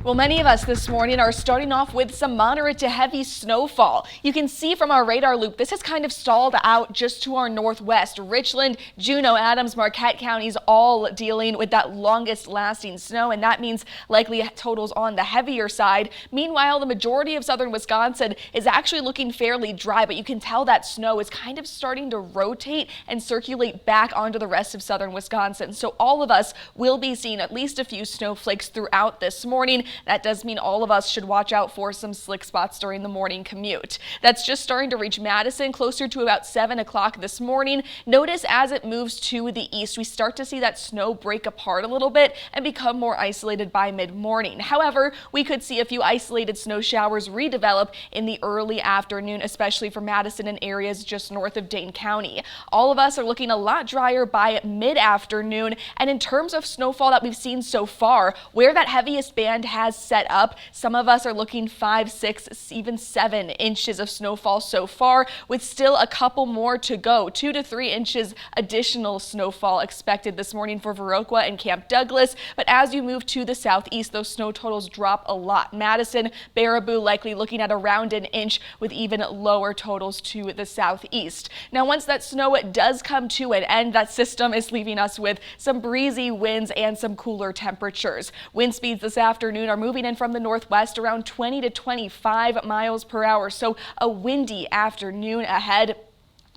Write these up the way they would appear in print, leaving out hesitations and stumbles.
Well, many of us this morning are starting off with some moderate to heavy snowfall. You can see from our radar loop, this has kind of stalled out just to our northwest. Richland, Juneau, Adams, Marquette counties all dealing with that longest lasting snow, and that means likely totals on the heavier side. Meanwhile, the majority of southern Wisconsin is actually looking fairly dry, but you can tell that snow is kind of starting to rotate and circulate back onto the rest of southern Wisconsin. So all of us will be seeing at least a few snowflakes throughout this morning. That does mean all of us should watch out for some slick spots during the morning commute. That's just starting to reach Madison closer to about 7 o'clock this morning. Notice as it moves to the east, we start to see that snow break apart a little bit and become more isolated by mid-morning. However, we could see a few isolated snow showers redevelop in the early afternoon, especially for Madison and areas just north of Dane County. All of us are looking a lot drier by mid-afternoon, and in terms of snowfall that we've seen so far, where that heaviest band has set up, some of us are looking 5, 6, even 7 inches of snowfall so far, with still a couple more to go. 2 to 3 inches additional snowfall expected this morning for Viroqua and Camp Douglas, but as you move to the southeast, those snow totals drop a lot. Madison, Baraboo likely looking at around an inch, with even lower totals to the southeast. Now, once that snow does come to an end, that system is leaving us with some breezy winds and some cooler temperatures. Wind speeds this afternoon are moving in from the northwest around 20 to 25 miles per hour, so a windy afternoon ahead.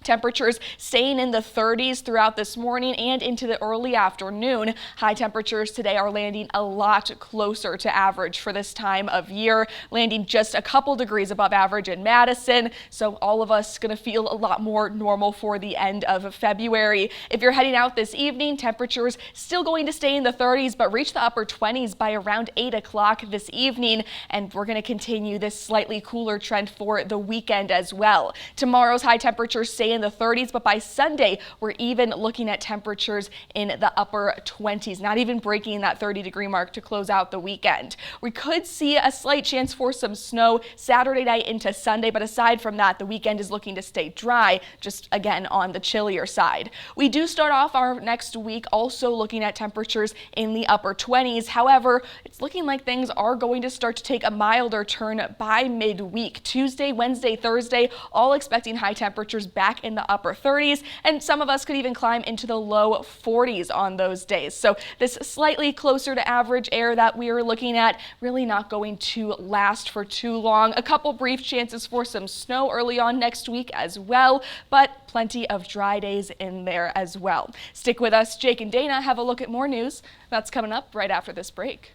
Temperatures staying in the 30s throughout this morning and into the early afternoon. High temperatures today are landing a lot closer to average for this time of year, landing just a couple degrees above average in Madison. So all of us going to feel a lot more normal for the end of February. If you're heading out this evening, temperatures still going to stay in the 30s, but reach the upper 20s by around 8 o'clock this evening. And we're going to continue this slightly cooler trend for the weekend as well. Tomorrow's high temperatures stay in the 30s, but by Sunday, we're even looking at temperatures in the upper 20s, not even breaking that 30-degree mark to close out the weekend. We could see a slight chance for some snow Saturday night into Sunday, but aside from that, the weekend is looking to stay dry, just again on the chillier side. We do start off our next week also looking at temperatures in the upper 20s. However, it's looking like things are going to start to take a milder turn by midweek. Tuesday, Wednesday, Thursday, all expecting high temperatures back in the upper 30s, and some of us could even climb into the low 40s on those days. So this slightly closer to average air that we are looking at really not going to last for too long. A couple brief chances for some snow early on next week as well, but plenty of dry days in there as well. Stick with us. Jake and Dana have a look at more news. That's coming up right after this break.